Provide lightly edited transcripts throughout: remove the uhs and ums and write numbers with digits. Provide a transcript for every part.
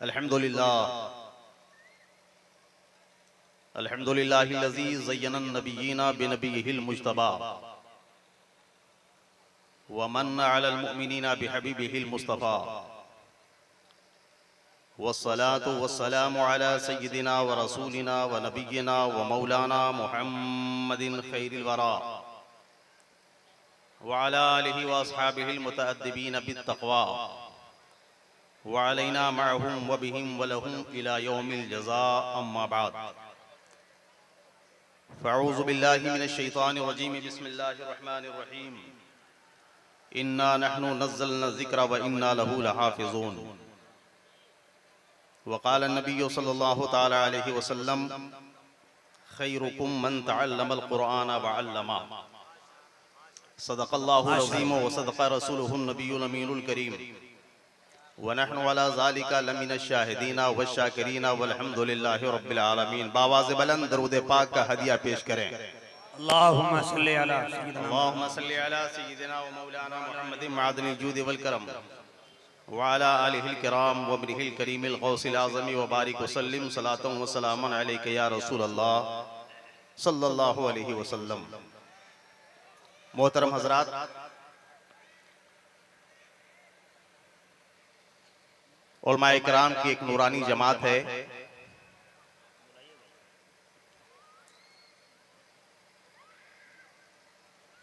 अल्हम्दुलिल्लाह अल्हम्दुलिल्लाहिल्लज़ी ज़य्यना नबिय्यिना बिनबिय्यिहिल मुज्तबा व मन्ना अलल मुअ्मिनीना बिहबीबिहिल मुस्तफ़ा वस्सलातु वस्सलामु अला सय्यिदिना व रसूलिना व नबिय्यिना व मौलाना मुहम्मदिन खैरिल वरा व अला आलिहि व अस्हाबिहिल मुतअद्दिबीन बित्तक़वा व अलैना मअहुम व बिहिम व लहुम इला यौमिल जज़ा अम्मा बाद फ़अऊज़ु बिल्लाहि मिनश शैतानिर रजीम बिस्मिल्लाहिर रहमानिर रहीम इन्ना नहनु नज़्ज़लना ज़िक्रा व इन्ना लहू लहाफ़िज़ून वक़ाल नबिय्यु सल्लल्लाहु तआला अलैहि वसल्लम खैरुकुम मन तअल्लमल क़ुरआन व अल्लमा सदक़ल्लाहुल अज़ीम व सदक़ रसूलुहुन नबियुल अमीनुल करीम व नहनु अला ज़ालिका लमिनश शाहिदीन व शाकिरीन वल्हम्दुलिल्लाहि रब्बिल आलमीन। बावाज़ बुलंद दरूद पाक का हदिया पेश करें। अल्लाहुम्मा सल्ली अला सय्यिदिना व मौलाना मुहम्मदिन मअदनिल जूद वल करम व अला आलिहिल किराम व इब्निहिल करीमिल गौसिल आज़मी व बारिक व सल्लिम सलातन व सलामन अलैका या रसूल अल्लाह सल्लल्लाहु अलैहि वसल्लम। मोहतरम हज़रात, उलमाए किराम की एक नूरानी जमात है।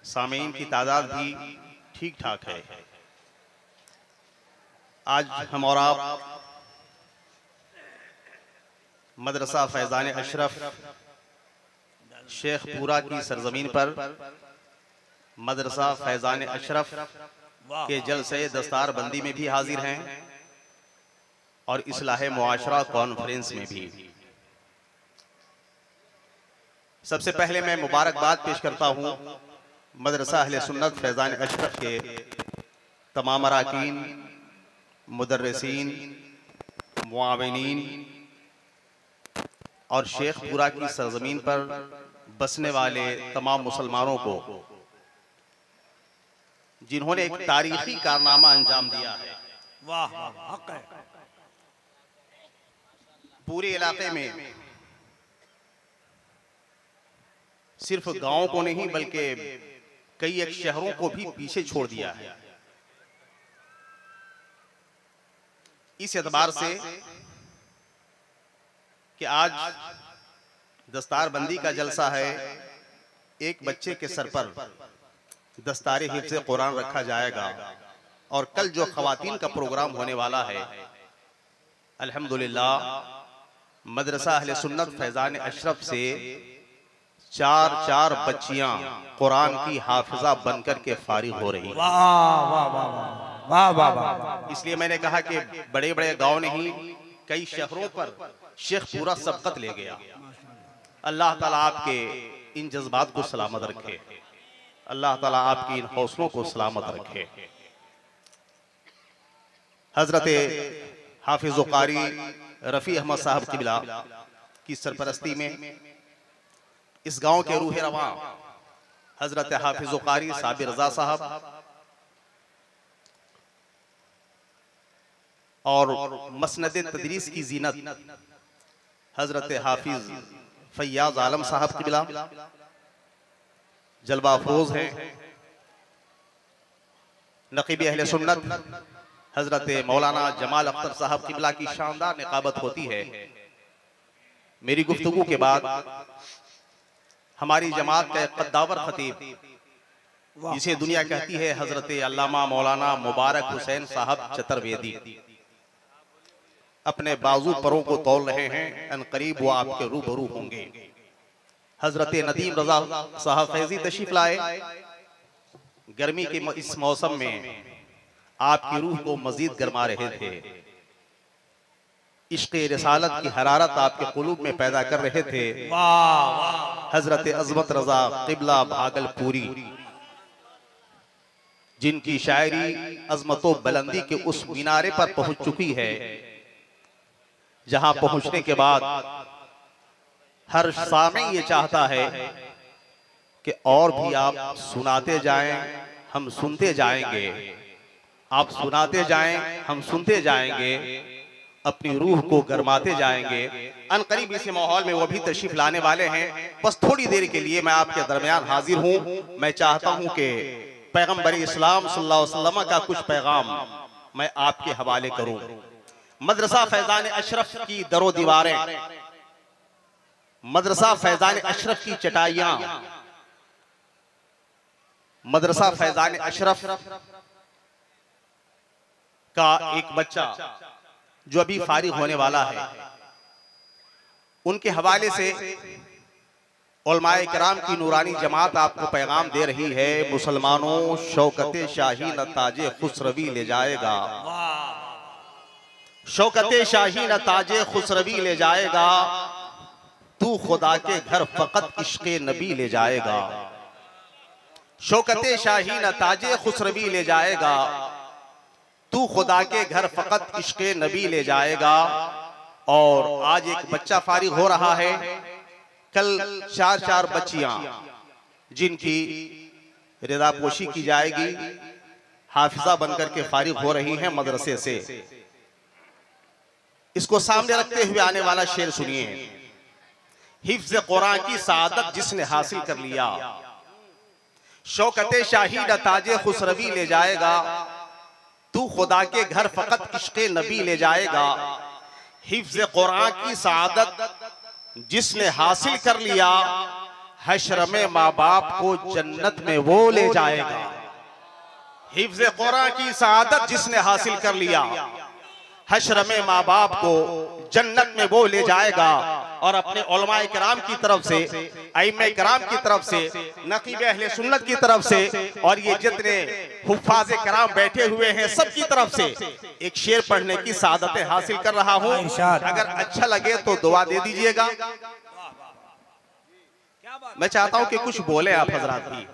सामीन की तादाद भी ठीक ठाक है। आज हम और आप मदरसा फैज़ान अशरफ शेखपुरा की सरजमीन पर मदरसा फैज़ान अशरफ के जलसे दस्तार बंदी में भी हाजिर हैं और इस्लाह मुआशरा कॉन्फ्रेंस में भी। सबसे पहले मैं मुबारकबाद पेश करता हूँ मदरसा अहले सुन्नत फैज़ान अशरफ के तमाम अरकान, मुदर्रिसीन, मुआविनीन और शेखपुरा की सरजमीन पर बसने वाले तमाम मुसलमानों को, जिन्होंने एक तारीखी कारनामा अंजाम दिया है। वाह हक है। पूरे इलाके में सिर्फ गांवों को नहीं बल्कि कई एक शहरों को भी पीछे छोड़ दिया है। इस एतबार से कि आज दस्तारबंदी का जलसा है, एक बच्चे के सर पर दस्तारे हिफ्ज़ कुरान रखा जाएगा और कल जो ख़वातीन का प्रोग्राम होने वाला है, अल्हम्दुलिल्लाह मदरसा अहले सुन्नत फैज़ान अशरफ से चार बच्चियां कुरान की हाफिजा बनकर के फारिग हो रही हैं। वाह वाह वाह वाह वाह वाह। इसलिए मैंने कहा कि बड़े बड़े गांव नहीं, कई शहरों पर शेखपुरा सबकत ले गया। अल्लाह ताला आपके इन जज्बात को सलामत रखे, अल्लाह ताला आपकी इन हौसलों को सलामत रखे। हजरत हाफिज कारी रफ़ी अहमद साहब क़िबला की सरपरस्ती में इस गांव के रूह रवां हजरत हाफिज कारी साबिर रज़ा साहब और मसनद तदरीस की जीनत हजरत हाफिज फैयाज आलम साहब क़िबला जलवा अफरोज हैं। नक़ीब अहले सुन्नत हजरत मौलाना जमाल अख्तर साहब क़िबला की शानदार निकाबत होती है। मेरी गुफ्तगू के बाद हमारी जमात का एक कद्दावर खतीब, जिसे दुनिया कहती है हजरत अल्लामा मौलाना मुबारक हुसैन साहब चतुर्वेदी, अपने बाजू परों को तौल रहे हैं। अनकरीब वो आपके रूबरू होंगे। हजरत नदीम रजा साहब फैजी तशरीफ लाए। गर्मी के इस मौसम में आपकी रूह को मजीद गरमा रहे थे। इश्क़ रिसालत की हरारत आपके कुलूब में पैदा कर रहे थे। हजरत अज़मत रजा क़िबला भागलपुरी, जिनकी शायरी अज़मतो बुलंदी के उस मीनारे पर पहुंच चुकी है, जहां पहुंचने के बाद हर सामी ये चाहता है कि और भी आप सुनाते जाएं, हम सुनते जाएंगे। आप सुनाते जाएं, हम सुनते जाएंगे। अपनी रूह को गरमाते जाएंगे। अनकरीब इस माहौल में वो भी तशरीफ लाने वाले हैं। बस थोड़ी देर के लिए मैं आपके दरमियान हाजिर हूँ। मैं चाहता हूँ कि पैगंबर इस्लाम सल्लल्लाहु अलैहि वसल्लम का कुछ पैगाम मैं आपके हवाले करूँ। मदरसा फैजान अशरफ की दरो दीवारें, मदरसा फैजान अशरफ की चटाइयां, मदरसा फैजान अशरफ का एक बच्चा जो अभी फारिग होने वाला है, उनके हवाले से उलमाए किराम की नूरानी जमात आपको पैगाम दे रही है। मुसलमानों, शौकत शाहीन ताजे खुसरवी ले जाएगा, शौकत शाहीन ताजे खुसरवी ले जाएगा, तू खुदा के घर फकत इश्क़े नबी ले जाएगा। शौकत शाहीन ताजे खुसरवी ले जाएगा, तू खुदा के घर फकत इश्क़े नबी ले जाएगा। और आज एक बच्चा फारिग हो रहा है, कल 4 बच्चियां जिनकी रिदापोशी की जाएगी, हाफिजा बनकर के फारिग हो रही हैं मदरसे से। इसको सामने रखते हुए आने वाला शेर सुनिए। हिफ्ज़ कुरान की सादत जिसने हासिल कर लिया, शौकत शाहीन ताजे खुसरवी ले जाएगा, तू खुदा के घर फकत इश्क़े नबी ले जाएगा। हिफ्ज़ कुरान की सादत जिसने हासिल कर लिया, हश्र में माँ बाप को जन्नत में वो ले जाएगा। हिफ्ज़ कुरान की सादत जिसने हासिल कर लिया, हश्र में माँ बाप को जन्नत में वो ले जाएगा। और अपने उलमाए किराम की तरफ से, अइम्मे किराम की तरफ से, नकीब अहले सुन्नत की तरफ से, और ये जितने हुफ्फाज़े किराम बैठे हुए हैं सब की तरफ से एक शेर पढ़ने की सादतें हासिल कर रहा हूँ। अगर अच्छा लगे तो दुआ दे दीजिएगा। मैं चाहता हूँ कि कुछ बोले आप हजरात भी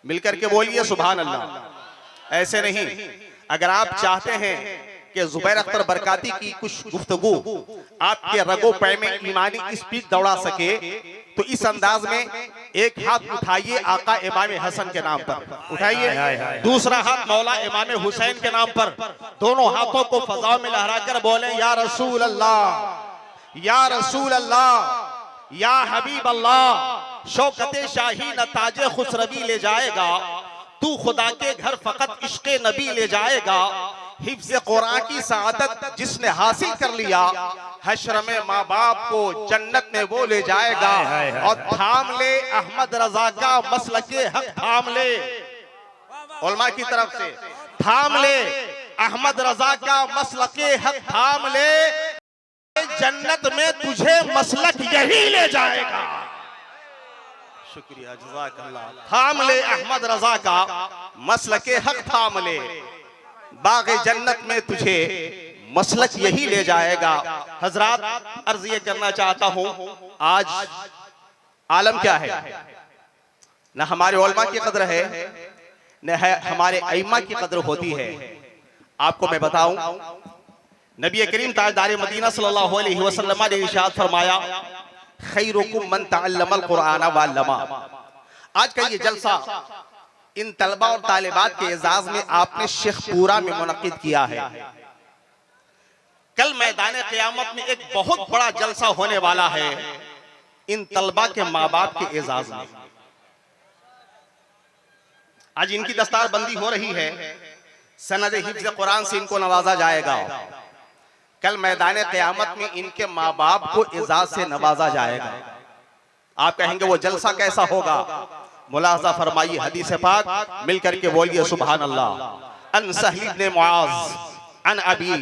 मिलकर के बोलिए सुभान अल्लाह। ऐसे नहीं, अगर आप चाहते हैं कि जुबैर अख्तर बरकाती की कुछ गुफ्तगू आपके रगो पै में ईमानी स्पीड दौड़ा सके, तो इस अंदाज में एक हाथ उठाइए आका इमाम हसन के नाम पर, उठाइए, दूसरा हाथ मौला इमाम हुसैन के नाम पर, दोनों हाथों को फजा में लहराकर बोले या रसूल अल्लाह, या रसूल अल्लाह, या हबीब अल्लाह। शौकत शाहीन ताजे खुसरवी ले जाएगा, तू खुदा के घर फकत इश्क़े नबी ले जाएगा। हिफ्ज़ कुरान की सादत जिसने हासिल कर लिया, हश्र में माँ बाप को जन्नत में वो ले जाएगा। और थाम ले अहमद रजा का मसलके हक, थाम ले उलमा की तरफ से, थाम ले अहमद रजा का मसलके हक, थाम ले, जन्नत में तुझे मसलक यही ले जाएगा। शुक्रिया, जज़ाकल्लाह। थाम ले अहमद रजा का मसलके हक, थाम ले, बाग़े जन्नत में तुझे मसलक यही ले जाएगा। हजरात, अर्ज ये करना चाहता हूं, आज आलम क्या है, न हमारे उलमा की कदर है, न हमारे अइम्मा की कदर होती है। आपको मैं बताऊं, नबी करीम ताजदार मदीना सल्लल्लाहु अलैहि वसल्लम ने इरशाद फरमाया, खैरुकुम मन तअल्लमल कुरान व अल्लमा। आज का ये जलसा इन तलबा और तालिबात के एजाज में आपने शेखपुरा में मुनक्किद किया है। कल मैदान क़यामत में एक बहुत बड़ा जलसा होने वाला है इन तलबा के माँ बाप के एजाज में। आज इनकी दस्तार बंदी हो रही है, सनद हिफ्ज़ कुरान से इनको नवाजा जाएगा। कल मैदान क़यामत में इनके माँ बाप को एजाज से नवाजा जाएगा। आप कहेंगे वो जलसा कैसा होगा? मुलाहज़ा फरमाइए हदीस पाक, मिलकर के बोलिए सुभान अल्लाह। अन सहल इब्न मुआज़ अन अबी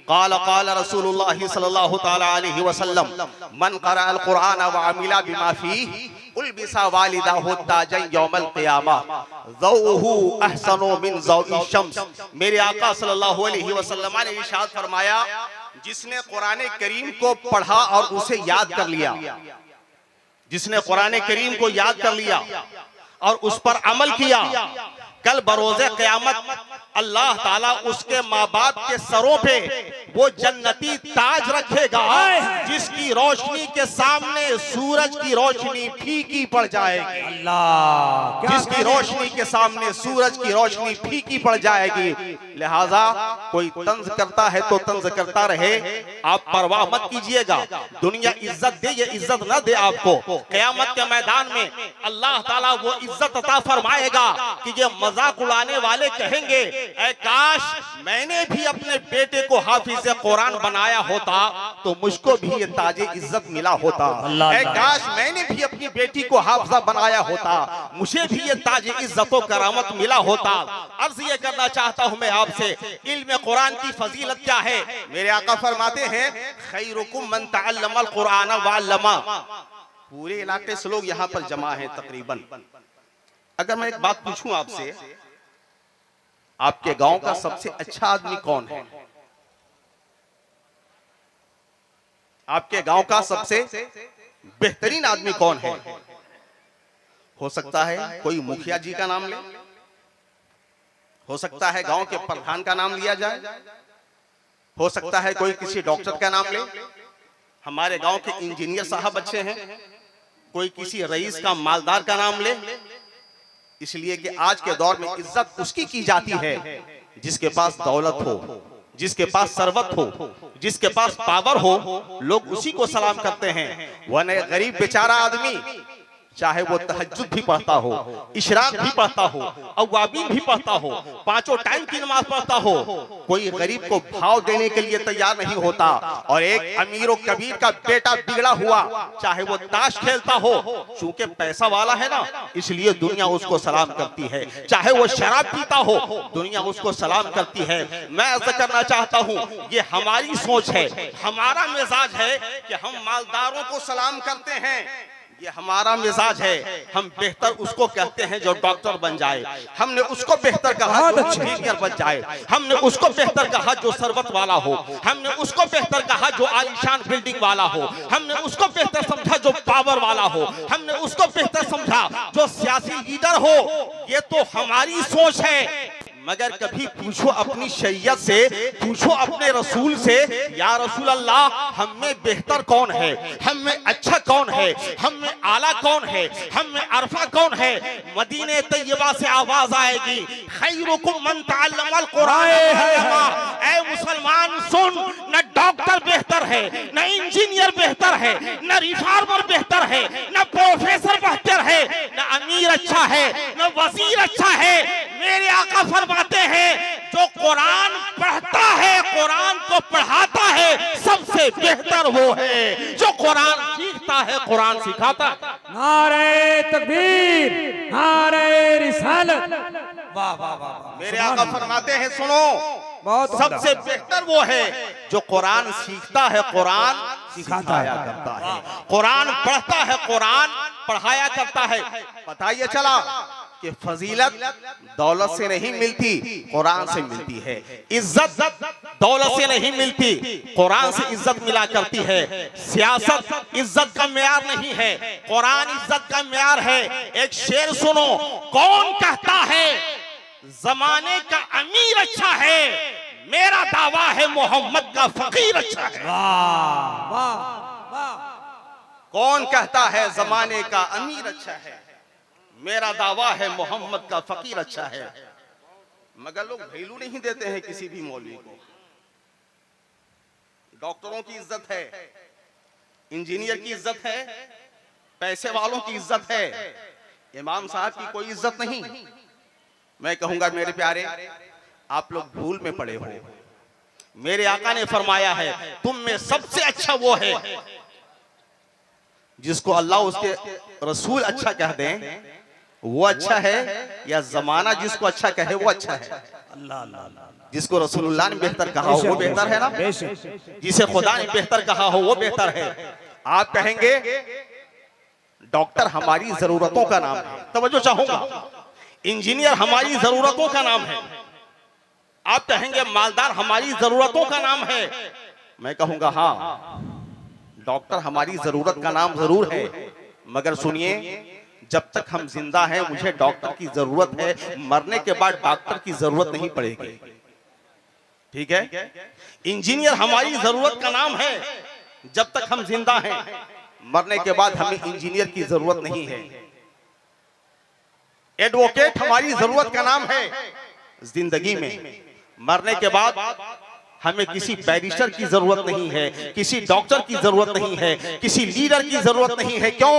क़ाल क़ाल रसूलुल्लाह सल्लल्लाहु तआला अलैहि वसल्लम मन क़रा अल कुरान व अमिला बिमा फ़ीह उल्बिसा वालिदाहु ताजन यौमल क़ियामा ज़ौहु अहसनु मिन ज़ौइ शम्स। मेरे आका सल्लल्लाहु अलैहि वसल्लम ने इरशाद फरमाया, जिसने कुरान करीम को पढ़ा और उसे याद कर लिया, जिसने कुरान करीम को याद कर लिया और उस पर अमल किया, कल बरोज़े क़यामत अल्लाह ताला उसके माँ बाप के सरों पे वो जन्नती ताज रखेगा जिसकी रोशनी के सामने सूरज की रोशनी फीकी पड़ जाएगी। अल्लाह, क्या जिसकी रोशनी के सामने सूरज की रोशनी फीकी पड़ जाएगी। लिहाजा कोई तंज करता है तो तंज करता रहे, आप परवाह मत कीजिएगा। दुनिया इज्जत दे या इज्जत न दे, आपको क़यामत के मैदान में अल्लाह ताला वो इज्जत अता फरमाएगा कि ये मजाक उड़ाने वाले कहेंगे, ऐ काश मैंने भी अपने बेटे को हाफिज कुरान बनाया होता तो मुझको भी ये ताजे इज्जत मिला होता। ऐ काश मैंने भी अपनी बेटी को हाफिजा बनाया होता, मुझे भी ये ताजे इज्जत और करामत मिला होता। अर्ज ये करना चाहता हूं मैं आपसे, इल्म कुरान की फजीलत क्या है। मेरे आका फरमाते हैं, खैरुकुम मन तअल्लमल कुरान व अल्लमा। पूरे इलाके से लोग यहाँ पर जमा हैं तकरीबन। अगर मैं एक बात पूछूं आपसे, आपके गांव का सबसे अच्छा आदमी कौन है? आपके गांव का सबसे बेहतरीन आदमी कौन है? हो सकता है कोई मुखिया जी का नाम ले, हो सकता है गांव के प्रधान का नाम लिया जाए, हो सकता है कोई किसी डॉक्टर का नाम ले। हमारे गांव के इंजीनियर साहब अच्छे हैं, कोई किसी रईस का मालदार का नाम ले। इसलिए कि आज के दौर में इज्जत उसकी की जाती है जिसके पास दौलत हो, जिसके पास सरवत हो, जिसके पास पावर हो, लोग उसी को सलाम करते हैं। वरना गरीब बेचारा आदमी, चाहे वो तहज्जुद भी पढ़ता हो, इशराक भी पढ़ता हो, अव्वाबीन भी पढ़ता हो, पांचों टाइम की नमाज पढ़ता हो, कोई गरीब को भाव देने के लिए तैयार नहीं होता। और एक अमीर कबीर का बेटा बिगड़ा हुआ, चाहे वो ताश खेलता हो, चूंकि पैसा वाला है ना, इसलिए दुनिया उसको सलाम करती है। चाहे वो शराब पीता हो, दुनिया उसको सलाम करती है। मैं अर्ज करना चाहता हूँ, ये हमारी सोच है, हमारा मिजाज है कि हम मालदारों को सलाम करते हैं। ये हमारा मिजाज है। हम बेहतर उसको कहते हैं जो डॉक्टर बन जाए, हमने उसको बेहतर कहा जो इंजीनियर बन जाए, हमने उसको बेहतर कहा जो सरवत वाला हो, हमने उसको बेहतर कहा जो आलीशान बिल्डिंग वाला हो, हमने उसको बेहतर समझा जो पावर वाला हो, हमने उसको बेहतर समझा जो सियासी लीडर हो। ये तो हमारी सोच है। मगर कभी पूछो अपनी शरीयत से, पूछो अपने रसूल से, या रसूल अल्लाह हम में बेहतर कौन है, हम में अच्छा कौन है, हम में आला कौन है, हम में अरफा कौन है। मदीने तैयबा से आवाज आएगी, खैरुकुम मन तअल्लमल कुरान। ऐ मुसलमान सुन, न डॉक्टर बेहतर है, न इंजीनियर बेहतर है, न रिफॉर्मर बेहतर है, न प्रोफेसर बेहतर है, न अमीर अच्छा है, न वजीर अच्छा है। मेरे आका फरमाते हैं, जो कुरान पढ़ता है, कुरान को पढ़ाता है, सबसे बेहतर वो है जो कुरान सीखता है, कुरान सिखाता है। नारे तकबीर, नारे रिसालत। वाह वाह वाह। मेरे आका फरमाते हैं, सुनो, बहुत सबसे बेहतर वो है जो कुरान सीखता है, कुरान सिखाया करता है, कुरान पढ़ता है, कुरान पढ़ाया करता है। पता ये चला कि फजीलत दौलत से नहीं मिलती, कुरान से मिलती है। इज्जत दौलत से नहीं मिलती, कुरान से इज्जत मिला करती है। सियासत इज्जत का मेयार नहीं है, कुरान इज्जत का मेयार है। एक शेर सुनो, कौन कहता है जमाने का अमीर अच्छा है, मेरा दावा है मोहम्मद का फकीर अच्छा है। वाह वाह वाह। कौन कहता है जमाने का अमीर अच्छा है, मेरा दावा है मोहम्मद का फकीर अच्छा है। मगर लोग वैल्यू नहीं देते हैं किसी भी मौलवी को। डॉक्टरों की इज्जत है, इंजीनियर की इज्जत है, पैसे वालों की इज्जत है, इमाम साहब की कोई इज्जत नहीं। मैं कहूंगा मेरे प्यारे, आप लोग भूल में पड़े हो। मेरे आका ने फरमाया है, तुम में सबसे अच्छा वो है जिसको अल्लाह उसके रसूल अच्छा कह दें, वो अच्छा है, या जमाना जिसको अच्छा कहे वो अच्छा है। अल्लाह अल्लाह। जिसको रसूलुल्लाह ने बेहतर कहा हो वो बेहतर है ना, जिसे खुदा ने बेहतर कहा हो वो बेहतर है। आप कहेंगे डॉक्टर हमारी जरूरतों का नाम है, तवज्जो चाहूंगा, इंजीनियर हमारी जरूरतों का नाम है। आप कहेंगे मालदार हमारी जरूरतों का नाम है। मैं कहूंगा हाँ, डॉक्टर हमारी जरूरत का नाम जरूर है, मगर सुनिए, जब तक हम जिंदा हैं मुझे डॉक्टर की जरूरत है, मरने के बाद डॉक्टर की जरूरत नहीं पड़ेगी। ठीक है, इंजीनियर हमारी जरूरत का नाम है, जब तक हम जिंदा हैं, मरने के बाद हमें इंजीनियर की जरूरत नहीं है। एडवोकेट हमारी जरूरत का नाम है जिंदगी में, मरने के बाद हमें किसी बैरिस्टर की जरूरत नहीं है, किसी डॉक्टर की जरूरत नहीं है, किसी लीडर की जरूरत नहीं है। क्यों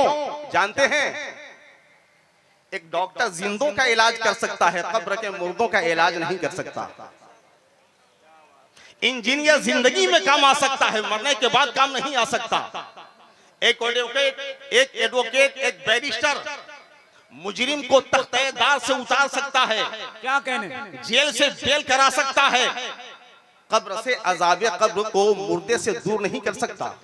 जानते हैं? एक डॉक्टर जिंदों का इलाज कर सकता है, कब्र के मुर्दों का इलाज नहीं कर सकता। इंजीनियर जिंदगी में काम आ सकता है, मरने के बाद काम नहीं आ सकता। एक एडवोकेट, एक बैरिस्टर मुजरिम को तख्तेदार से उतार सकता है, क्या कहने, जेल से बेल करा सकता है, कब्र से अज़ाब कब्र को मुर्दे से दूर नहीं कर सकता,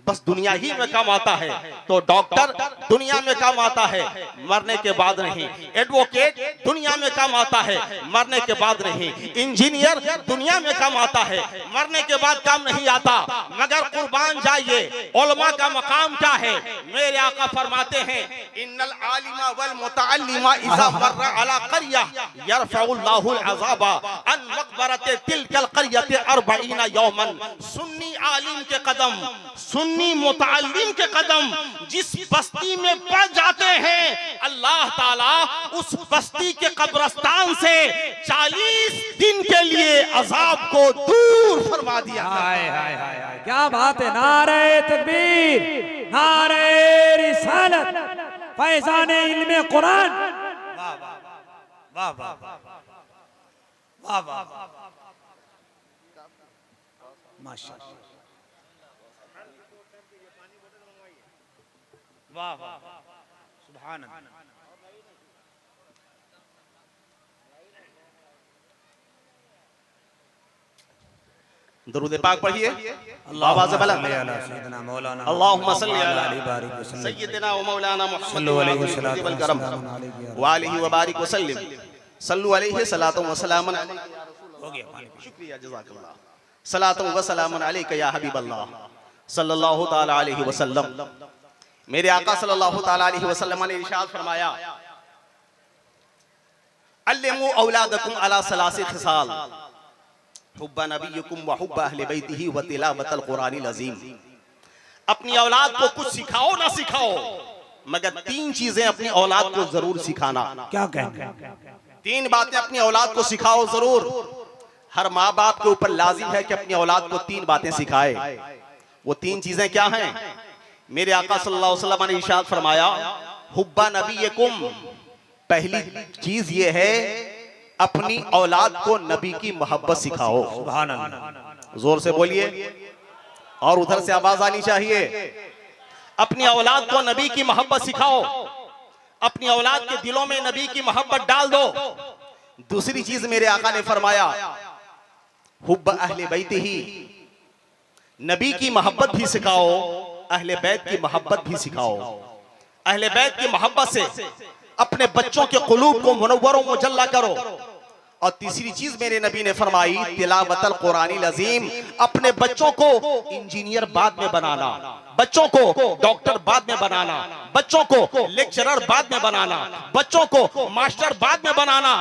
बस दुनिया ही में काम आता है। तो डॉक्टर दुनिया में काम आता है, मरने के बाद नहीं। एडवोकेट दुनिया में काम आता है, मरने के बाद नहीं। इंजीनियर दुनिया में काम आता है, मरने के बाद काम नहीं आता। मगर कुर्बान जाइए, उलमा का मकाम क्या है? मेरे आका फरमाते हैं, इन्नल आलिमा वल मुतअल्लिमा इज़ा मर्रा अला क़रिया यरफ़उल्लाहुल अज़ाबा अन मक़बरति तिलकल क़रियति 40 यौमन। सुन्नी आलिम के कदम, सुन्नी मुतअल्लिम के कदम जिस बस्ती में पड़ जाते हैं, अल्लाह ताला उस बस्ती के कब्रिस्तान से 40 दिन के लिए अजाब को दूर फरमा दिया। हाय हाय हाय हाय, क्या बात है। नारे तकबीर, नारे रिसालत, फैज़ाने इल्मे कुरान। वाह वाह वाह वाह वाह वाह, माशाअल्लाह, वाह वाह, सुभान अल्लाह। दरूद पाक पढ़िए, आवाज़ बुलंद। अल्लाहुम्मा सल्ली अला सय्यिदिना व मौलाना मुहम्मद वल करम व आलिहि व बारिक व सल्लिम। सल्लु अलैहि सलातु व सलामुन। हो गया पानी। शुक्रिया, जज़ाकल्लाह। सलातु व सलामुन अलैका या हबीबल्लाह सल्लल्लाहु तआला अलैहि वसल्लम। मेरे आका सल्लल्लाहु तआला अलैहि वसल्लम ने इरशाद फरमाया, अल्लिमू औलादकुम अला सलासी खिसाल हुब्बा नबिय्यकुम व हुब्बा अहले बैतिही व तिलावतल कुरानिल अज़ीम। अपनी औलाद को कुछ सिखाओ ना सिखाओ, मगर 3 चीजें अपनी औलाद को जरूर सिखाना। क्या कहने, 3 बातें अपनी औलाद को सिखाओ जरूर। हर माँ बाप के ऊपर लाजिम है कि अपनी औलाद को 3 बातें सिखाए। वो 3 चीजें क्या हैं? मेरे आका सल्लल्लाहु अलैहि वसल्लम ने इरशाद फरमाया, हुब्बा नबियकुम, पहली चीज ये है अपनी औलाद को नबी की मोहब्बत सिखाओ। सुभान अल्लाह, जोर से बोलिए और उधर से आवाज आनी चाहिए। अपनी औलाद को नबी की मोहब्बत सिखाओ, अपनी औलाद के दिलों में नबी की मोहब्बत डाल दो। दूसरी चीज मेरे आका ने फरमाया, हुब्ब अहले बैतिही, नबी की मोहब्बत भी सिखाओ, अहले बैत की मोहब्बत भी सिखाओ। अहले बैत की मोहब्बत से अपने बच्चों के कुलूब को मुनव्वर व मुजल्ला करो। और तीसरी चीज मेरे नबी ने फरमाई, तिलावतल कुरानिल अज़ीम, अपने बच्चों को इंजीनियर बाद में बनाना, बच्चों को डॉक्टर बाद में बनाना, बच्चों को लेक्चरर बाद में बनाना, बच्चों को मास्टर बाद में बनाना।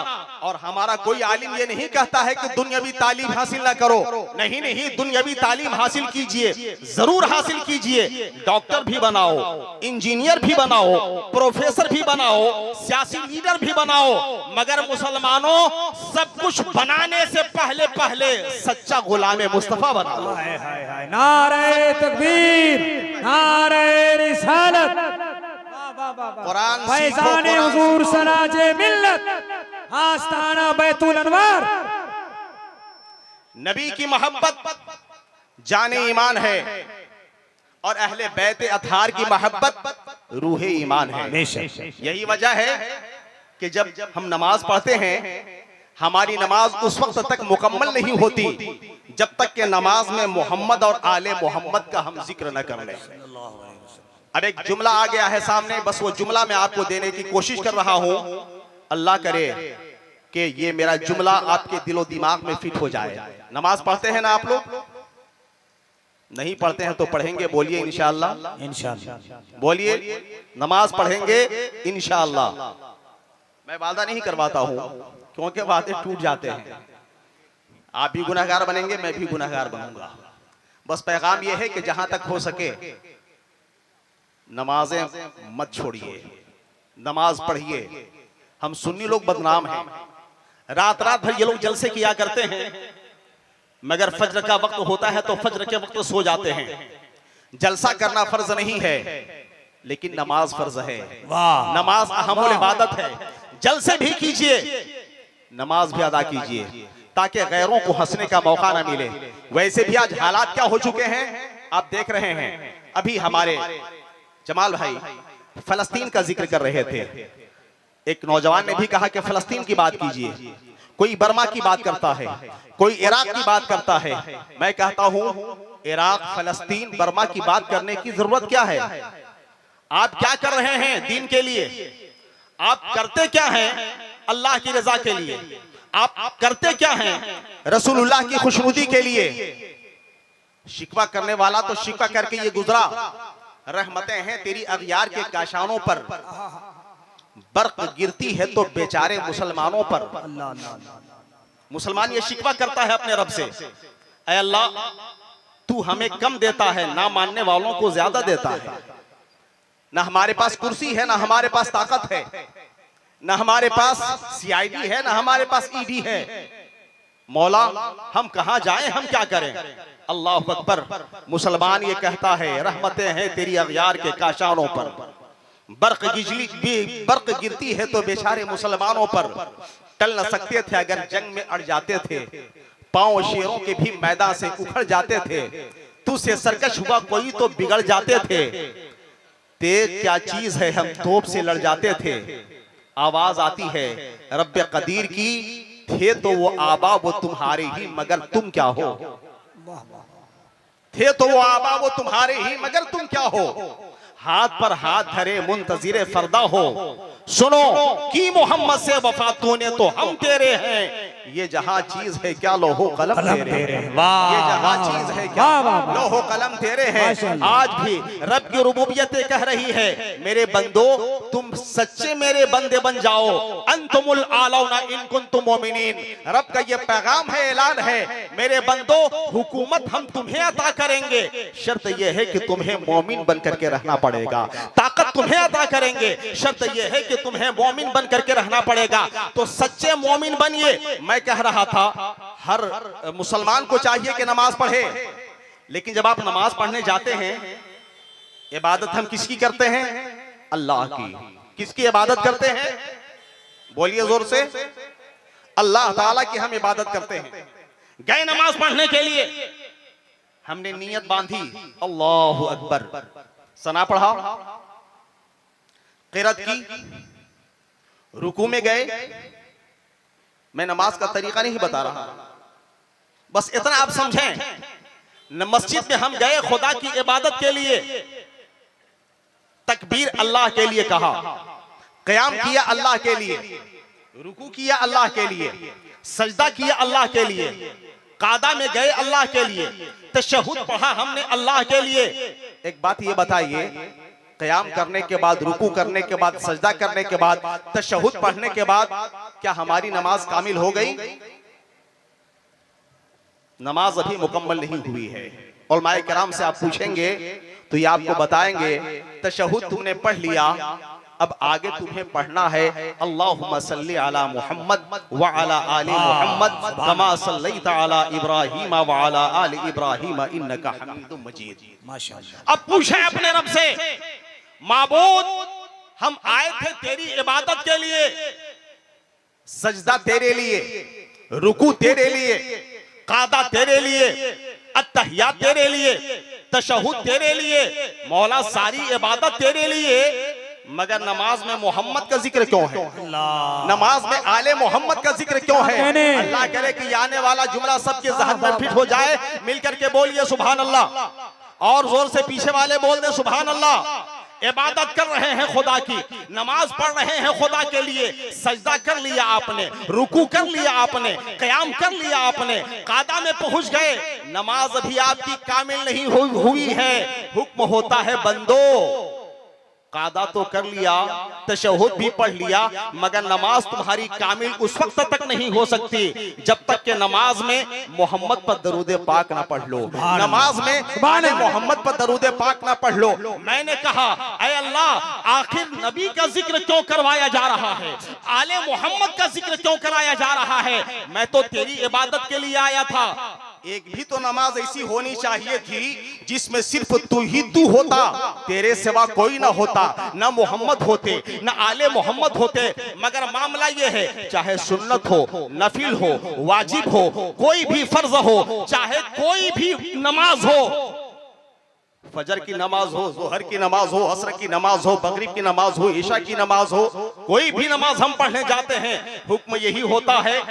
और हमारा कोई आलिम ये नहीं कहता है कि दुनियावी तालीम हासिल ना करो, नहीं नहीं, दुनियावी तालीम हासिल कीजिए, जरूर हासिल कीजिए। डॉक्टर भी बनाओ, इंजीनियर भी बनाओ, प्रोफेसर भी बनाओ, सियासी लीडर भी बनाओ, मगर मुसलमानों सब कुछ बनाने से पहले पहले सच्चा गुलाम मुस्तफा बनाओ। हाय हाय हाय, नारे तकबीर, नारे रिसालत, कुरान फैज़ाने हुजूर सराजे मिल्लत, आस्ताना बैतुल अनवार। नबी की मोहब्बत जाने ईमान है और अहले बैत अतहार की मोहब्बत रूहे ईमान है। यही वजह है कि जब हम नमाज पढ़ते हैं, हमारी नमाज उस वक्त तक मुकम्मल नहीं होती जब तक कि नमाज में मोहम्मद और आले मोहम्मद का हम जिक्र न कर लें। अब एक जुमला आ गया है सामने, बस वो जुमला मैं आपको देने की कोशिश कर रहा हूं। अल्लाह करे कि ये मेरा जुमला आपके दिलो दिमाग में फिट हो जाए। नमाज पढ़ते हैं ना आप लोग? नहीं पढ़ते हैं तो पढ़ेंगे, बोलिए इंशाअल्लाह। इंशाअल्लाह बोलिए नमाज पढ़ेंगे इंशाअल्लाह। मैं वादा नहीं करवाता हूं क्योंकि वादे टूट जाते हैं। आप भी गुनहगार बनेंगे, मैं भी गुनहगार बनूंगा। बस पैगाम यह है कि जहां तक हो सके नमाजें मत छोड़िए, नमाज पढ़िए। हम सुन्नी लोग बदनाम हैं, रात रात भर ये लोग जलसे किया करते हैं, मगर फज्र का वक्त होता है तो फज्र के वक्त सो जाते हैं। जलसा करना फर्ज नहीं है, लेकिन नमाज फर्ज है। वाह, नमाज अहमुल इबादत है। जलसे भी कीजिए, नमाज भी अदा कीजिए, ताकि गैरों को हंसने का मौका ना मिले। वैसे भी आज हालात क्या हो चुके हैं आप देख रहे हैं। अभी हमारे जमाल भाई फलस्तीन का जिक्र कर रहे थे, एक नौजवान ने भी कहा कि फलस्तीन की बात कीजिए। कोई बर्मा की बात करता है, कोई इराक की बात करता है। मैं कहता हूं इराक, फलस्तीन, बर्मा की बात करने की जरूरत क्या है? आप क्या कर रहे हैं दीन के लिए? आप करते क्या हैं अल्लाह की रजा के लिए? आप करते क्या हैं रसूलुल्लाह की खुशनुदी के लिए? शिकवा करने वाला तो शिकवा करके ये गुजरा, रहमतें हैं तेरी अगयार के काशानों पर, बर्क गिरती है तो बेचारे मुसलमानों पर। मुसलमान ये शिकवा करता है अपने रब से, ऐ अल्लाह तू हमें कम देता है, ना मानने वालों को ज्यादा देता है। ना हमारे पास कुर्सी है, ना हमारे पास ताकत है, ना हमारे पास सीआईडी है, ना हमारे पास ईडी है। मौला हम कहां जाएं, हम क्या करें? अल्लाह अकबर। मुसलमान ये कहता है रहमतें हैं तेरी अगयार के काशानों पर, बर्क गिरती है तो बेचारे मुसलमानों पर। टल न सकते थे अगर जंग में अड़ जाते थे, पांव शेरों के भी मैदान से उखड़ जाते थे। तुझसे सरकश हुआ कोई तो बिगड़ जाते थे, तेज क्या चीज है हम तोप से लड़ जाते थे। आवाज आती है रब्बे कदीर की, थे तो वो आबा वो तुम्हारे ही मगर तुम क्या हो। थे तो वो आबा वो तुम्हारे ही मगर तुम क्या हो। हाथ पर हाथ धरे मुंतजिरे फरदा हो, सुनो की मोहम्मद से वफा तूने तो हम तेरे हैं। ये जहां चीज है क्या लोहो कलम तेरे हैं। ये जहां चीज है क्या लोहो कलम तेरे हैं। आज भी रब की रुबूबियत कह रही है मेरे बंदो तुम सच्चे मेरे बंदे बन जाओ, अंतुमुल आलौना इन कुंतुम मोमिनीन। रब का ये पैगाम है, ऐलान है मेरे बंदो हुकूमत हम तुम्हें अता करेंगे, शर्त यह है कि तुम्हें मोमिन बन करके रहना पड़ेगा। ताकत तुम्हें अता करेंगे, शर्त यह है कि तुम्हें मोमिन बन करके रहना पड़ेगा। तो सच्चे मोमिन बनिए। मैं कह रहा था हर मुसलमान को चाहिए कि नमाज पढ़े, लेकिन जब आप नमाज पढ़ने जाते हैं, इबादत हम किसकी करते हैं? अल्लाह की। किसकी इबादत करते हैं? बोलिए जोर से। अल्लाह ताला की हम इबादत करते हैं। गए नमाज पढ़ने के लिए, हमने नियत बांधी अल्लाहु अकबर, सना पढ़ा, क़िरात की, रुकू में गए। मैं नमाज का तरीका नहीं बता रहा, बस इतना आप समझें। मस्जिद में हम गए खुदा की इबादत के लिए, तकबीर अल्लाह के लिए कहा, क़याम किया अल्लाह के लिए, रुकू किया अल्लाह के लिए, सजदा किया अल्लाह के लिए, कादा में गए अल्लाह के लिए, तशहुद पढ़ा हमने अल्लाह के लिए। एक बात ये बताइए, क़याम करने के बाद, रुकू करने के बाद, सजदा करने के बाद, तशहुद पढ़ने के बाद क्या हमारी नमाज कामिल हो गई? नमाज अभी मुकम्मल नहीं हुई है। उलमाए किराम से आप पूछेंगे तो ये आपको बताएंगे तशहुद तुमने पढ़ लिया, अब आगे तुम्हें पढ़ना है अल्लाहुम्मा सल्ली अला मुहम्मद व अला आलि मुहम्मद कमा सल्लैता अला इब्राहीम व अला आलि इब्राहीम इन्नका हमीदुम मजीद। माशाअल्लाह। अब पूछे अपने रब से, माबूद हम आए थे तेरी इबादत के लिए, सजदा तेरे लिए, रुकू तेरे लिए, कादा तेरे लिए, अत्तहियात तेरे लिए, तशहुद तेरे लिए, मौला सारी इबादत तेरे लिए, मगर नमाज में मोहम्मद का जिक्र क्यों है? नमाज में आले मोहम्मद का जिक्र क्यों है? अल्लाह करे कि आने वाला जुमला सबके ज़हन में फिट हो जाए। मिलकर के बोलिए सुभान अल्लाह, और जोर से पीछे वाले बोल दे सुभान अल्लाह। इबादत कर रहे हैं खुदा की, नमाज पढ़ रहे हैं खुदा के लिए, सजदा कर लिया आपने, रुकू कर लिया आपने, क़याम कर लिया आपने, कादा में पहुंच गए, नमाज अभी आपकी कामिल नहीं हुई है। हुक्म होता है बंदो, कादा तो कर लिया, तशहुद भी पढ़ लिया, मगर नमाज तुम्हारी कामिल उस वक्त तक नहीं हो सकती जब तक कि नमाज में मोहम्मद पर दरूद पाक ना पढ़ लो, नमाज में आले मोहम्मद पर दरूद पाक ना पढ़ लो। मैंने कहा ऐ अल्लाह, आखिर नबी का जिक्र क्यों करवाया जा रहा है, आले मोहम्मद का जिक्र क्यों कराया जा रहा है? मैं तो तेरी इबादत के लिए आया था। एक भी तो नमाज ऐसी होनी चाहिए थी जिसमें सिर्फ तू ही तू होता, तेरे सिवा कोई ना होता, ना मोहम्मद होते, ना आले मोहम्मद होते। मगर मामला ये है, चाहे सुन्नत हो, नफिल हो, वाजिब हो, कोई भी फर्ज हो, चाहे कोई भी नमाज हो, फजर की नमाज हो, जोहर की नमाज हो, असर की नमाज हो, मगरिब की नमाज हो, ईशा की नमाज हो, कोई भी नमाज हम पढ़ने जाते हैं, हुक्म यही होता है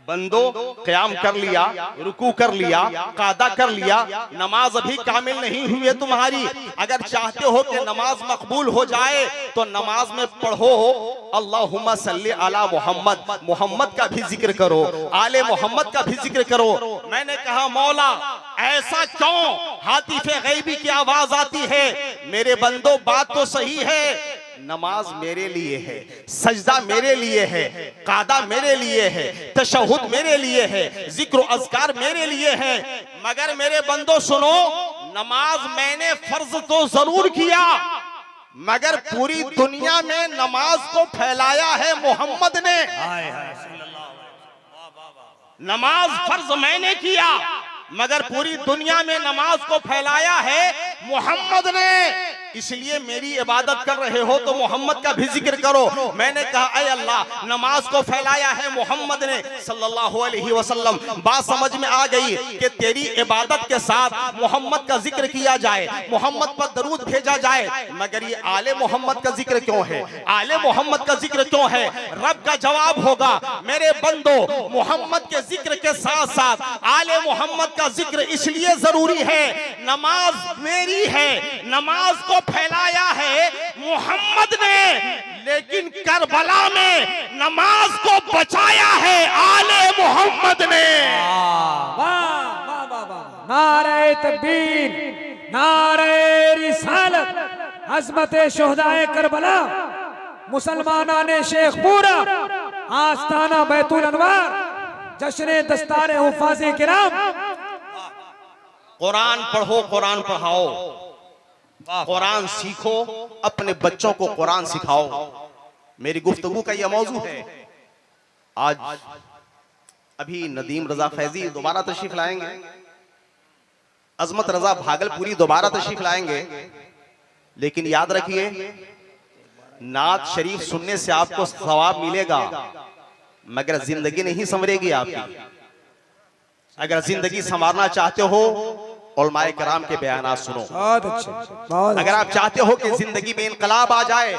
बंदो क़याम कर लिया, रुकू कर लिया, कादा कर लिया, नमाज अभी कामिल नहीं हुई है तुम्हारी। अगर चाहते हो कि नमाज मकबूल हो जाए तो नमाज में पढ़ो अल्लाहुम्मा सल्ली अला मोहम्मद, मोहम्मद का भी जिक्र करो, आले मोहम्मद का भी जिक्र करो। मैंने कहा मौला ऐसा क्यों हातिफे गैबी की आवाज आती है? मेरे बंदो बात तो सही है, नमाज मेरे लिए है, सजदा मेरे लिए है, कादा मेरे लिए है, तशहुद मेरे लिए है, जिक्र अज़कार मेरे लिए है, मगर मेरे बंदो सुनो, नमाज मैंने फर्ज तो जरूर किया, मगर पूरी दुनिया में नमाज को फैलाया है मोहम्मद ने। नमाज फर्ज मैंने किया, मगर पूरी दुनिया में नमाज को फैलाया है मोहम्मद ने। इसलिए मेरी इबादत कर रहे हो तो मोहम्मद का भी जिक्र करो। मैंने कहा ऐ अल्लाह, नमाज को फैलाया है मोहम्मद ने सल्लल्लाहु अलैहि वसल्लम। बात समझ में आ गई कि तेरी इबादत के साथ मोहम्मद का जिक्र किया जाए, मोहम्मद पर दरूद भेजा जाए, मगर ये आले मोहम्मद का जिक्र क्यों है, आले मोहम्मद का जिक्र क्यों है? रब का जवाब होगा मेरे बंदो, मोहम्मद के जिक्र के साथ साथ आले मोहम्मद का जिक्र इसलिए जरूरी है, नमाज मेरी है, नमाज को फैलाया है मोहम्मद ने, लेकिन करबला में नमाज को बचाया है आले मोहम्मद ने। नारे तकबीर, नारे रिसालत, अज़मत शुहदाए करबला, मुसलमाना ने शेखपुरा, आस्ताना बैतुल अनवार, जश्न दस्तार हुफ़ाज़े किराम। कुरान पढ़ो, कुरान पढ़ाओ, कुरान सीखो, अपने बच्चों को कुरान सिखाओ। मेरी गुफ्तगू का यह मौजू है। आज अभी नदीम रजा फैजी दोबारा तशरीफ लाएंगे, अजमत रजा भागलपुरी दोबारा तशरीफ लाएंगे, लेकिन याद रखिए नात शरीफ सुनने से आपको सवाब मिलेगा, मगर जिंदगी नहीं संवरेगी आपकी। अगर जिंदगी संवारना चाहते हो उलमाए कराम के बयानात सुनो। अगर आप चाहते हो कि जिंदगी में इनकलाब आ जाए,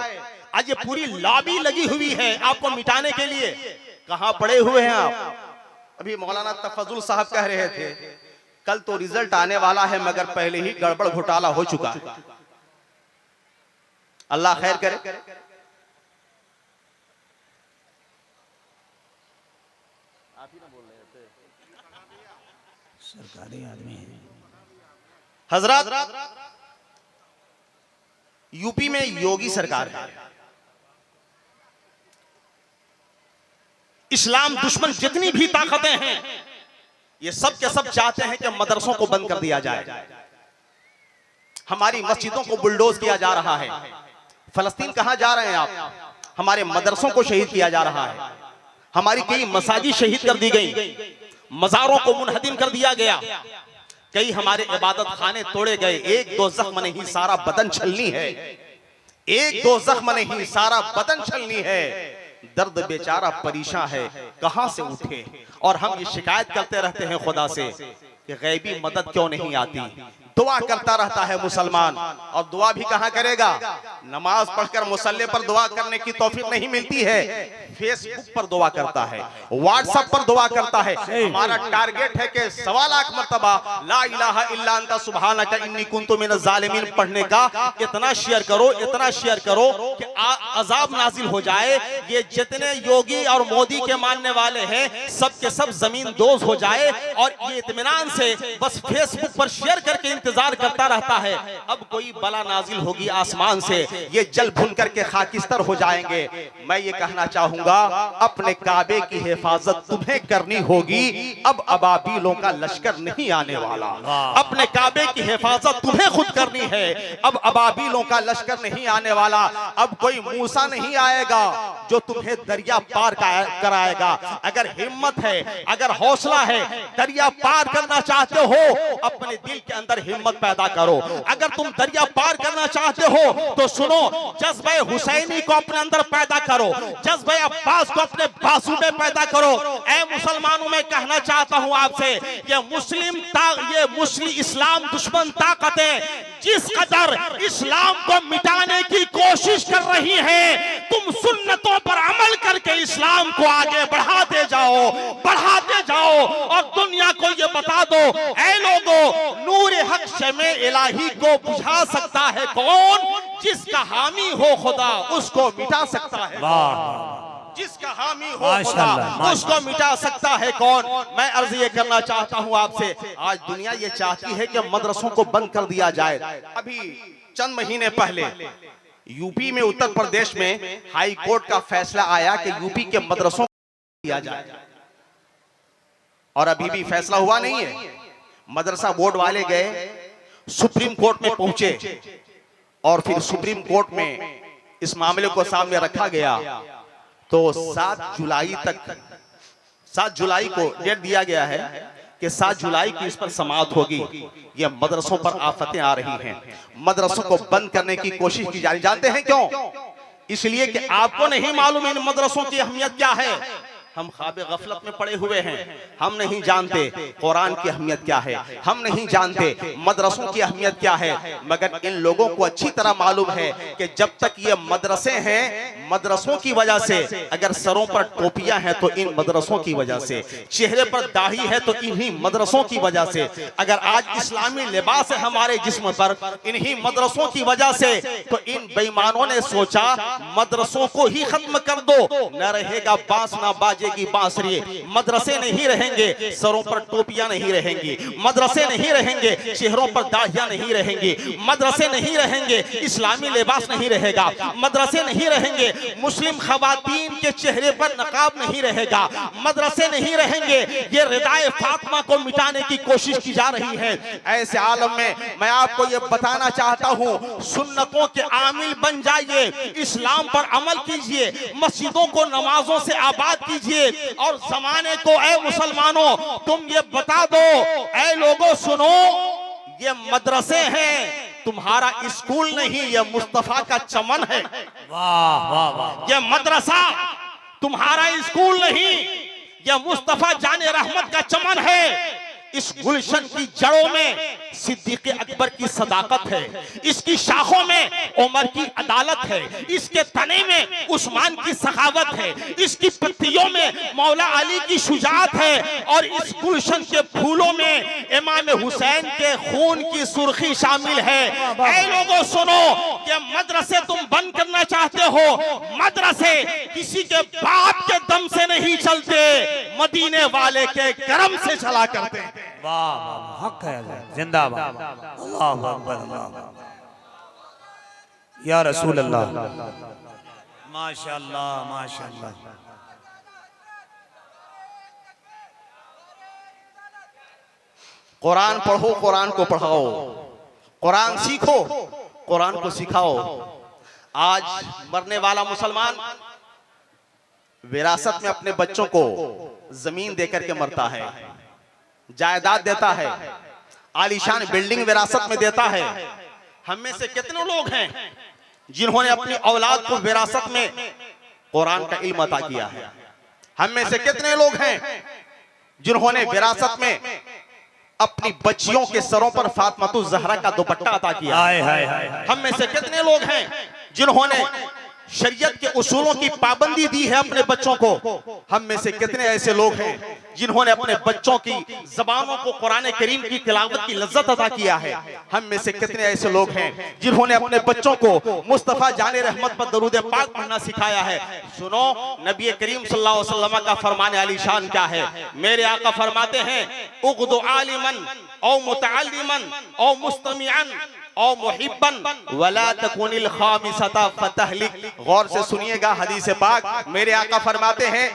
आज ये पूरी लॉबी लगी हुई है आपको मिटाने के लिए। कहां पड़े हुए हैं आप? अभी मौलाना तफजुल साहब कह रहे थे कल तो रिजल्ट आने वाला है, मगर पहले ही गड़बड़ घोटाला हो चुका है। अल्लाह खैर करे। सरकारी आदमी है हजरत, यूपी में योगी सरकार है, इस्लाम दुश्मन जितनी भी ताकतें हैं ये सब के सब चाहते हैं कि मदरसों को बंद कर दिया जाए, हमारी मस्जिदों को बुलडोज किया जा रहा है। फलस्तीन कहां जा रहे हैं आप? हमारे मदरसों को शहीद किया जा रहा है, हमारी कई मसाजिद शहीद कर दी गई, मज़ारों को मुनहदिम कर दिया गया, कई हमारे इबादत खाने तोड़े गए। एक दो जख्म नहीं सारा बदन छलनी है, एक दो जख्म नहीं सारा बदन छलनी है। दर्द बेचारा परेशान है, कहां से उठे? और हम ये शिकायत करते रहते हैं खुदा से कि गैबी मदद क्यों नहीं आती, दुआ करता रहता है मुसलमान, और दुआ भी कहां करेगा? नमाज पढ़कर मुसल्ले पर दुआ करने की तौफीक नहीं मिलती है, फेसबुक पर दुआ करता है, व्हाट्सएप पर दुआ करता है। हमारा टारगेट है कि 1.25 लाख मर्तबा ला इलाहा इल्ला अंता सुब्हानका इन्नी कुन्तु मिनज़ ज़ालिमीन पढ़ने का इतना शेयर करो, इतना शेयर करो कि अजाब नाजिल हो जाए। ये जितने योगी और मोदी के मानने वाले हैं सब के सब जमीन दोज हो जाए, और ये इत्मीनान से बस फेसबुक पर शेयर करके इंतजार करता रहता है। अब कोई बला नाजिल होगी आसमान से, ये जल भुन करके खाकिस्तर हो जाएंगे। मैं ये कहना चाहूंगा, अपने काबे की हिफाजत तुम्हें करनी होगी, अब अबाबीलों का लश्कर नहीं आने वाला। अपने काबे की हिफाजत तुम्हें खुद करनी है, अब अबाबीलों का लश्कर नहीं आने वाला। अब कोई मूसा नहीं आएगा जो तुम्हें दरिया पार कराएगा। अगर हिम्मत है, अगर हौसला है, दरिया पार करना चाहते हो, अपने दिल के अंदर हिम्मत पैदा करो। अगर तुम दरिया पार करना चाहते हो तो सुनो, जज्बे हुसैनी को अपने अंदर पैदा करो, जज्बे अब्बास को अपने बाजू में पैदा करो। ऐ मुसलमानों, मैं कहना चाहता हूं आपसे, ये मुस्लिम इस्लाम दुश्मन ताकतें जिस कदर इस्लाम को मिटाने की कोशिश कर रही हैं, तुम सुन्नतों पर अमल करके इस्लाम को आगे बढ़ाते जाओ और दुनिया को ये बता दो, ऐ लोगों, नूर हक शमे इलाही को बुझा सकता है कौन? जिसका हामी हो खुदा उसको मिटा सकता है। जिसका हामी हो खुदा उसको मिटा सकता है कौन? मैं अर्ज ये करना चाहता हूं आपसे, आज दुनिया ये चाहती है कि मदरसों को बंद कर दिया जाए। अभी चंद महीने पहले यूपी में, उत्तर प्रदेश में हाई कोर्ट का फैसला आया कि यूपी के मदरसों को दिया जाए, और अभी भी फैसला हुआ नहीं है। मदरसा बोर्ड वाले गए, सुप्रीम कोर्ट में पहुंचे, और फिर सुप्रीम कोर्ट में इस मामले को सामने रखा गया। तो 7 जुलाई को डेट दिया गया है कि 7 जुलाई की इस पर समाअत होगी। ये मदरसों पर आफतें आ रही हैं, मदरसों को बंद करने की कोशिश की जा रही। जानते हैं क्यों? इसलिए कि आपको नहीं मालूम इन मदरसों की अहमियत क्या है। हम ख्वाबे गफलत में पड़े हुए हैं, हम नहीं जानते कुरान की अहमियत क्या है, हम नहीं जानते मदरसों की अहमियत क्या है। मगर इन लोगों को अच्छी तरह मालूम है कि जब तक ये मदरसे हैं, मदरसों की वजह से, अगर सरों पर टोपियां हैं तो इन मदरसों की वजह से, चेहरे पर दाढ़ी है तो इन्हीं मदरसों की वजह से, अगर आज इस्लामी लिबास है हमारे जिस्म पर, इन्हीं मदरसों की वजह से। तो इन बेईमानों ने सोचा मदरसों को ही खत्म कर दो, न रहेगा बांस ना बाजे की बांसुरी, मदरसे नहीं रहेंगे, सरों पर टोपियां नहीं रहेंगी, मदरसे नहीं रहेंगे, चेहरों पर दाढ़ियां नहीं रहेंगी, मदरसे नहीं रहेंगे, इस्लामी लिबास नहीं रहेगा, मदरसे नहीं रहेंगे, मुस्लिम खवातीन के चेहरे पर नकाब नहीं रहेगा, मदरसे नहीं रहेंगे। ये रिदाए फातिमा को मिटाने की कोशिश की जा रही है। ऐसे आलम में मैं आपको ये बताना चाहता हूं, सुन्नतों के आमिल बन जाइए, इस्लाम पर अमल कीजिए, मस्जिदों को नमाजों से आबाद कीजिए, और जमाने को, ऐ मुसलमानों, तुम ये बता दो, ऐ लोगों सुनो, ये मदरसे हैं, तुम्हारा स्कूल नहीं, ये मुस्तफा का चमन है। वाह वाह वाह। ये मदरसा तुम्हारा स्कूल नहीं, ये मुस्तफा जाने रहमत का चमन है। इस गुलशन की जड़ों में सिद्दीक़ अकबर की सदाकत है, इसकी शाखों में उमर की अदालत है, इसके तने में उस्मान की सखावत है, इसकी पत्तियों में मौला अली की शुजाअत है, और इस गुलशन के फूलों में इमाम हुसैन के खून की सुर्खी शामिल है। ऐ लोगों सुनो, कि मदरसे तुम बंद करना चाहते हो, मदरसे किसी के बाप के दम से नहीं चलते, मदीने वाले के करम से चला करते हैं। वाह, हक है, जिंदाबाद, अल्लाहु अकबर, या रसूल अल्लाह, माशाअल्लाह माशाअल्लाह। कुरान पढ़ो, कुरान को पढ़ाओ, कुरान सीखो, कुरान को सिखाओ। आज मरने वाला मुसलमान विरासत में अपने बच्चों को जमीन देकर के मरता है, जायदाद देता है, आलीशान बिल्डिंग विरासत में देता है। हम में से कितने लोग हैं जिन्होंने अपनी औलाद को विरासत में कुरान का इल्म अता किया है? हम में से कितने लोग हैं जिन्होंने विरासत में अपनी बच्चियों के सरों पर फातिमा ज़हरा का दुपट्टा अता किया। हाय हाय हाय। हम में से कितने लोग हैं जिन्होंने शरीयत के उसूलों की पाबंदी दी है अपने बच्चों को? हम में से कितने ऐसे लोग हैं जिन्होंने अपने बच्चों की जबानों को कुरान करीम की तिलावत की लज्जत अता किया है? हम में से कितने ऐसे लोग हैं जिन्होंने अपने बच्चों को मुस्तफा जाने रहमत पर दरूद पाक पढ़ना सिखाया है? सुनो, नबी करीम सल्लल्लाहु अलैहि वसल्लम का फरमान आलीशान क्या है? मेरे आका फरमाते हैं, उग़्दु आलिमन औ मुतअल्लिमन औ मुस्तमिअन औ मुहिब्बन वला तकुनिल खामिसता फतहलिक। गौर से सुनिएगा हदीस पाक। मेरे आका फरमाते हैं,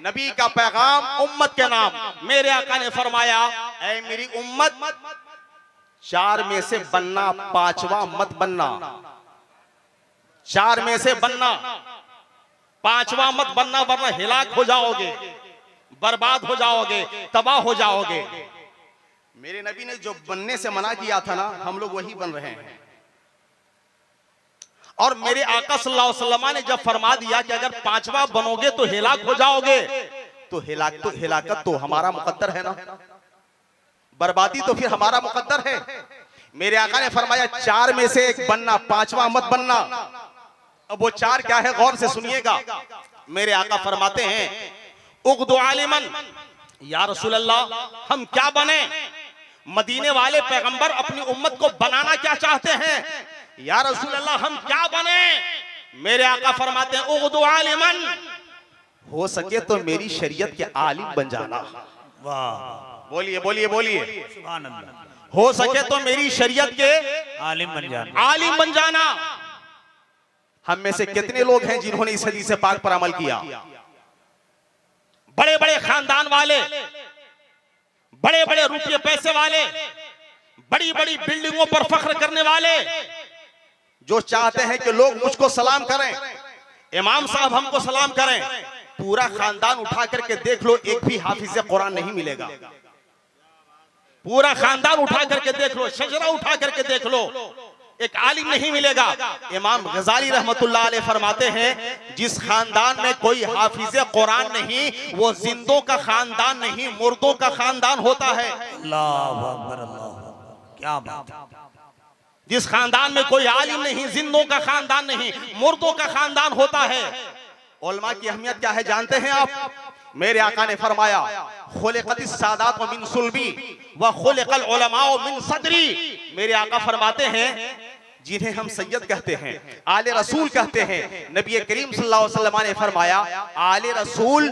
नबी का पैगाम उम्मत के नाम। मेरे आका ने फरमाया, ऐ मेरी उम्मत, 4 में से बनना, 5वां मत बनना। 4 में से बनना, 5वां मत बनना, वरना हिलाक हो जाओगे, बर्बाद हो जाओगे, तबाह हो जाओगे। मेरे नबी ने जो बनने से मना किया था ना, हम लोग वही बन रहे हैं। और मेरे आका सल्लल्लाहु अलैहि वसल्लम ने जब फरमा दिया कि अगर 5वां बनोगे तो हिलाक हो जाओगे, तो हिलाकत तो हमारा मुकद्दर है ना, बर्बादी तो फिर हमारा मुकद्दर है। मेरे आका ने फरमाया 4 में से एक बनना, 5वां मत बनना। अब वो 4 क्या है? गौर से सुनिएगा। मेरे आका फरमाते हैं, उग़्दु आलिमन, या रसूल अल्लाह हम क्या बने? मदीने वाले पैगंबर अपनी उम्मत को बनाना क्या चाहते हैं? या रसूल अल्लाह हम क्या बने? मेरे आका फरमाते हैं, उग़्दु आलिमन, हो सके तो मेरी शरीयत के आलिम बन जाना। वाह, बोलिए बोलिए बोलिए, सुभान अल्लाह। हो सके तो मेरी शरीयत के आलिम बन जाना, आलिम बन जाना। हम में से कितने लोग हैं जिन्होंने इस हदीस पाक पर अमल किया? बड़े बड़े खानदान वाले, बड़े बड़े रुपये पैसे वाले, बड़ी बड़ी बिल्डिंगों पर फख्र करने वाले, जो चाहते हैं कि लोग मुझको सलाम करें, इमाम साहब हमको सलाम करें। पूरा खानदान उठा करके देख लो, एक भी हाफिज कुरान नहीं मिलेगा। पूरा खानदान उठा करके देख लो, शजरा उठा करके देख लो, एक आलिम नहीं मिलेगा। इमाम गजाली रहमतुल्लाह अलैह फरमाते हैं, जिस खानदान में कोई हाफिज कुरान नहीं, वो जिंदों का खानदान नहीं, मुर्दों का खानदान होता है। अल्लाहु अकबर, अल्लाह, क्या बात। जिस खानदान में कोई आलिम नहीं, जिंदों का खानदान नहीं, मुर्दों का खानदान होता है। उलमा की अहमियत क्या है जानते हैं आप? मेरे आका ने फरमाया, खुलिक़तिस सादात मिन सुल्बी व खुलिक़ल उलमाओ मिन सदरी। मेरे आका फरमाते हैं, जिन्हें हम सैयद कहते हैं, आले रसूल कहते हैं, नबी करीम सल्लल्लाहु अलैहि वसल्लम ने फरमाया, आले रसूल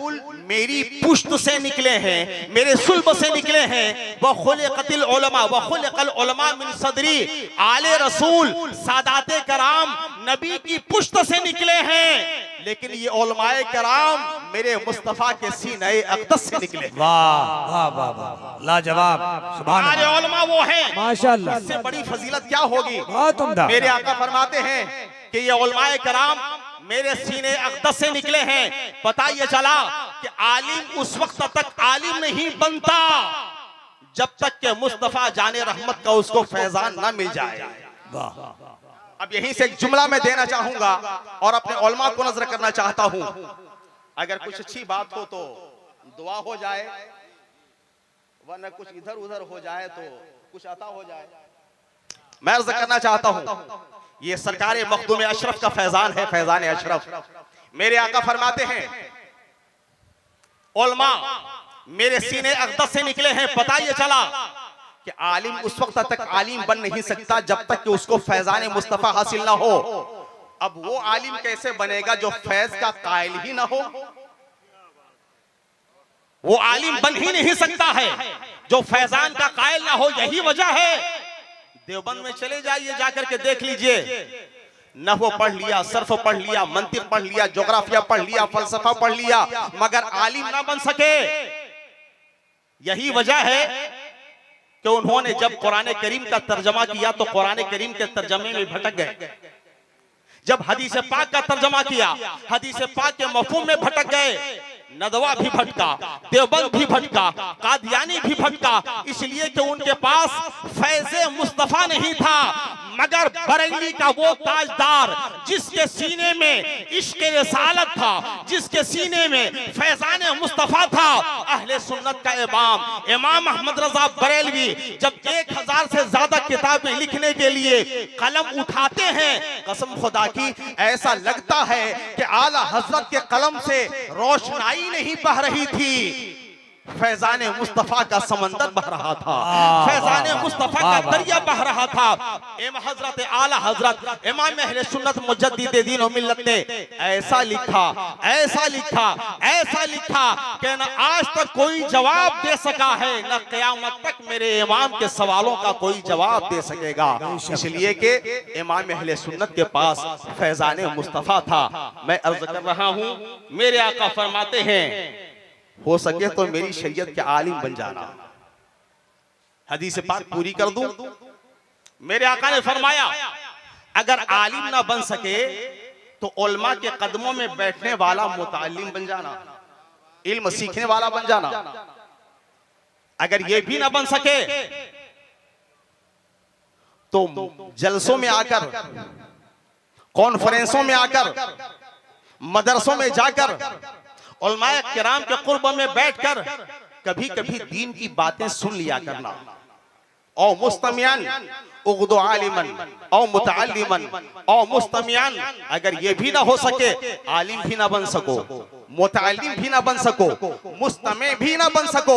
मेरी पुश्त से निकले हैं, मेरे सुल्ब से निकले हैं। व खुलिक़तिल उलमा व खुलिक़ल उलमा मिन सदरी। आले रसूल सादाते कराम नबी की पुश्त से निकले हैं, लेकिन ये उलमाए कराम मेरे मुस्तफा के सीने अक़दस से निकले। वाह वाह वाह वाह, लाजवाब, सुभान हमारे अल्लाह, उलमा वो हैं, माशाअल्लाह। इससे बड़ी फजीलत क्या होगी? बहुत उम्दा। मेरे आका फरमाते हैं कि ये उलमाए कराम मेरे सीने अक़दस से निकले हैं। पता ये चला कि आलिम उस वक्त तक आलिम नहीं बनता जब तक कि मुस्तफा जाने रहमत का उसको फैजान ना मिल जाए। वाह, अब यहीं से एक जुमला मैं देना चाहूंगा और अपने उलमा को नजर करना चाहता हूं। अगर कुछ अच्छी बात हो तो दुआ हो जाए, वरना कुछ इधर उधर हो जाए तो कुछ अता हो जाए। मैं अर्ज करना चाहता हूं, ये सरकार मखदूम अशरफ का फैजान है, फैजान अशरफ। मेरे आका फरमाते हैं, उलमा मेरे सीने अक़दस से निकले हैं। पता ये चला कि आलिम उस वक्त तक आलिम बन नहीं सकता जब तक कि उसको फैजान मुस्तफा हासिल ना हो। अब वो आलिम कैसे बनेगा जो फैज का कायल ही ना हो? वो आलिम बन ही नहीं सकता है जो फैजान का कायल ना हो। यही वजह है, देवबंद में चले जाइए, जाकर के देख लीजिए, नहव पढ़ लिया, सर्फ पढ़ लिया, मंतिक पढ़ लिया, ज्योग्राफिया पढ़ लिया, फलसफा पढ़ लिया, मगर आलिम ना बन सके। यही वजह है कि उन्होंने जब कुरान करीम का तर्जमा किया तो कुरान करीम के तर्जमे में भटक गए। जब हदीस पाक का तर्जमा किया, हदीस पाक के मफहूम में भटक गए। नदवा भी भटका, देवबंद भी भटका, कादियानी भी भटका, इसलिए कि उनके पास फैज़े मुस्तफा नहीं था, मगर बरेली का वो ताजदार जिसके सीने में इश्क रिसालत था, जिसके सीने में फैजान मुस्तफा था, अहले सुन्नत का इमाम इमाम अहमद रजा बरेलवी जब 1000 से ज्यादा किताबें लिखने के लिए कलम उठाते हैं, कसम खुदा की ऐसा लगता है कि आला हजरत के कलम से रोशनाई नहीं बह रही थी, फैजान मुस्तफा का समंदर बह रहा था, फैजान मुस्तफा का दरिया बह रहा था। हजरत आला हजरत इमाम अहले सुन्नत मुजद्दिद दीन और मिल्लत ने ऐसा लिखा, ऐसा लिखा, ऐसा लिखा कि न आज तक कोई जवाब दे सका है, न क़यामत तक मेरे इमाम के सवालों का कोई जवाब दे सकेगा। इसलिए कि इमाम अहले सुन्नत के पास फैजान मुस्तफा था। मैं अर्ज कर रहा हूं, मेरे आका फरमाते हैं हो सके तो मेरी शरीयत के आलिम बन जाना। हदीस पाक पूरी कर दूं, मेरे आका ने फरमाया अगर आलिम ना बन सके तो उलमा के कदमों में बैठने वाला मुताल्लिम बन जाना, इल्म सीखने वाला बन जाना। अगर ये भी ना बन सके तो जलसों में आकर, कॉन्फ्रेंसों में आकर, मदरसों में जाकर, उलमाए किराम के कुर्ब में बैठकर कभी कभी दीन की बातें सुन लिया करना। औ मुस्तमियान उगदो आलिमन औ मुतअल्लिमन औ मुस्तमियान, अगर ये भी ना हो सके, आलिम भी ना बन सको, मुतअल्लिम भी ना बन सको, मुस्तमे भी ना बन सको,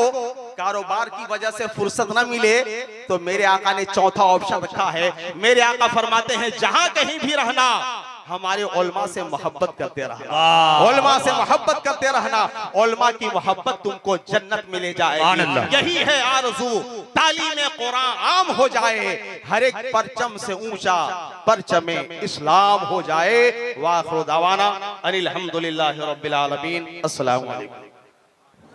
कारोबार की वजह से फुर्सत ना मिले, तो मेरे आका ने चौथा ऑप्शन रखा है। मेरे आका फरमाते हैं जहां कहीं भी रहना, हमारे उलमा से मोहब्बत करते रहना, उलमा से मोहब्बत करते रहना, उलमा की मोहब्बत तुमको जन्नत में ले जाएगी। यही है आरज़ू, तालीम कुरान आम हो जाए, हर एक परचम से ऊंचा परचमे इस्लाम हो जाए। वाखिर दावाना अनिल हम्दुलिल्लाहि रब्बिल आलमीन। अस्सलामु अलैकुम।